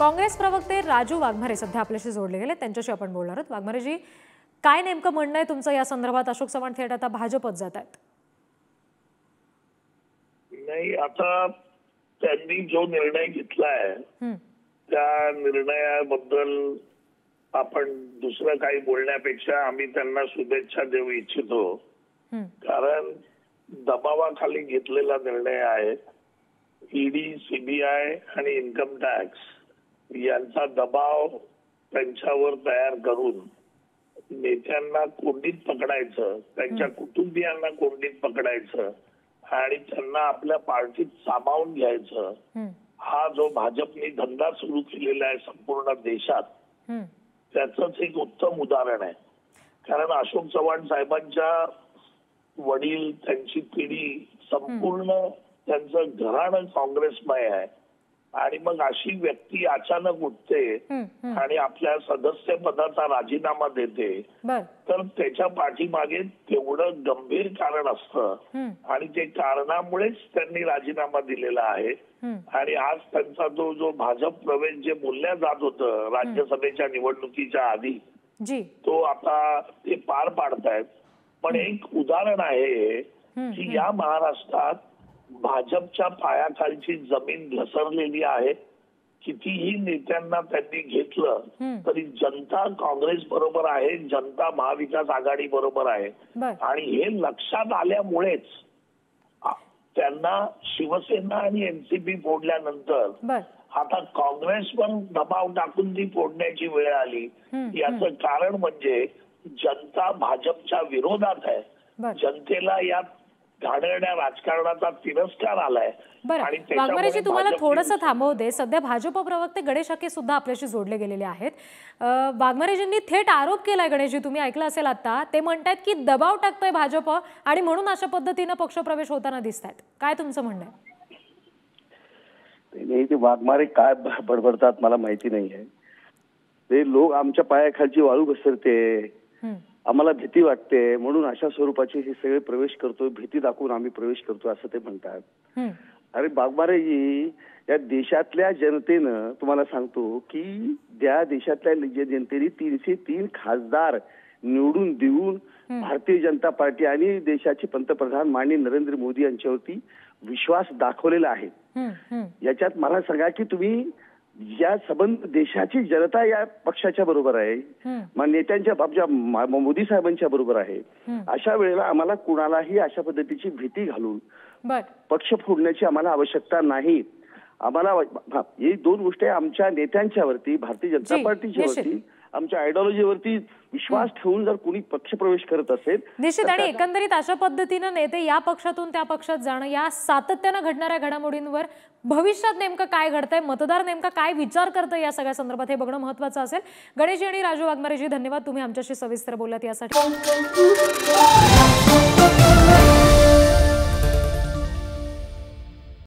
काँग्रेस प्रवक्ते राजू वाघमारे सध्या आपल्याशी जोडले गेले, त्यांच्याशी आपण बोलणार आहोत। वाघमारेजी, काय नेमकं म्हणणं आहे तुमचं या संदर्भात? अशोक चव्हाण थेट आता भाजपत जात आहेत। नाही, आता त्यांनी जो निर्णय घेतलाय त्या निर्णयाबद्दल आपण दुसरं काही बोलण्यापेक्षा आम्ही त्यांना शुभेच्छा देऊ इच्छितो, कारण दबावाखाली घेतलेला निर्णय आहे। ईडी, सीबीआय आणि इन्कम टॅक्स यांचा दबाव त्यांच्यावर तयार करून नेत्यांना कोंडीत पकडायचं, त्यांच्या कुटुंबियांना कोंडीत पकडायचं आणि त्यांना आपल्या पार्टीत सामावून घ्यायचं, हा जो भाजपने धंदा सुरू केलेला आहे संपूर्ण देशात, त्याचंच एक उत्तम उदाहरण आहे। कारण अशोक चव्हाण साहेबांच्या वडील, त्यांची पिढी, संपूर्ण त्यांचं घराणं काँग्रेसमय आहे आणि मग अशी व्यक्ती अचानक उठते आणि आपल्या सदस्य पदाचा राजीनामा देते, तर त्याच्या पाठीमागे तेवढं गंभीर कारण असतं आणि ते कारणामुळेच त्यांनी राजीनामा दिलेला आहे। आणि आज त्यांचा जो भाजप प्रवेश जे बोलल्या जात होतं राज्यसभेच्या निवडणुकीच्या आधी, तो आता ते पार पाडतायत। पण एक उदाहरण आहे की या महाराष्ट्रात भाजपच्या पायाखालची जमीन घसरलेली आहे। कितीही नेत्यांना त्यांनी घेतलं तरी जनता काँग्रेस बरोबर आहे, जनता महाविकास आघाडी बरोबर आहे आणि हे लक्षात आल्यामुळेच त्यांना शिवसेना आणि एनसीपी फोडल्यानंतर आता काँग्रेसवर दबाव टाकून ती फोडण्याची वेळ आली। याचं कारण म्हणजे जनता भाजपच्या विरोधात आहे, जनतेला या घाणेरड्या राजकारणाचा तिरस्कार आलाय। वाघमारेजी, तुम्हाला थोडंसं थांबवू दे। सध्या भाजप प्रवक्ते गणेश हाके सुद्धा आपल्याशी जोडले गेलेले आहेत। वाघमारेजींनी थेट आरोप केलाय, गणेशजी तुम्ही ऐकलं असेल आता, ते म्हणतात की दबाव टाकतोय भाजप आणि म्हणून अशा पद्धतीने पक्षप्रवेश होताना दिसतायत। काय तुमचं म्हणणं आहे? नाही, ते वाघमारे काय बडबडतात मला माहिती नाहीये। ते लोक आमच्या पायाखालची वाळू घसरते, आम्हाला भीती वाटते म्हणून अशा स्वरूपाचे हे सगळे प्रवेश करतोय, भीती दाखवून आम्ही प्रवेश करतो असं ते म्हणतात। अरे वाघमारेजी, या देशातल्या जनतेनं तुम्हाला सांगतो की त्या देशातल्या जनतेने 303 खासदार निवडून देऊन भारतीय जनता पार्टी आणि देशाचे पंतप्रधान माननीय नरेंद्र मोदी यांच्यावरती विश्वास दाखवलेला आहे। याच्यात मला सांगा की तुम्ही या संबंध देशाची जनता या पक्षाच्या बरोबर आहे, नेत्यांच्या बाबच्या मोदी साहेबांच्या बरोबर आहे। अशा वेळेला आम्हाला कुणालाही अशा पद्धतीची भीती घालून पक्ष फोडण्याची आम्हाला आवश्यकता नाही। आम्हाला ही दोन गोष्टी आमच्या नेत्यांच्यावरती, भारतीय जनता पार्टीच्या वरती, आमच्या आयडिओलॉजीवरती विश्वास ठेवून जर कोणी पक्षप्रवेश करत असेल निश्चित, आणि एकंदरीत अशा पद्धतीने नेते या पक्षातून त्या पक्षात जाणं, या सातत्यानं घडणाऱ्या घडामोडींवर भविष्यात नेमकं काय घडतंय, मतदार नेमका काय विचार करतोय या सगळ्या संदर्भात हे बघणं महत्त्वाचं असेल। गणेशजी आणि राजू वाघमारेजी, धन्यवाद, तुम्ही आमच्याशी सविस्तर बोललात यासाठी।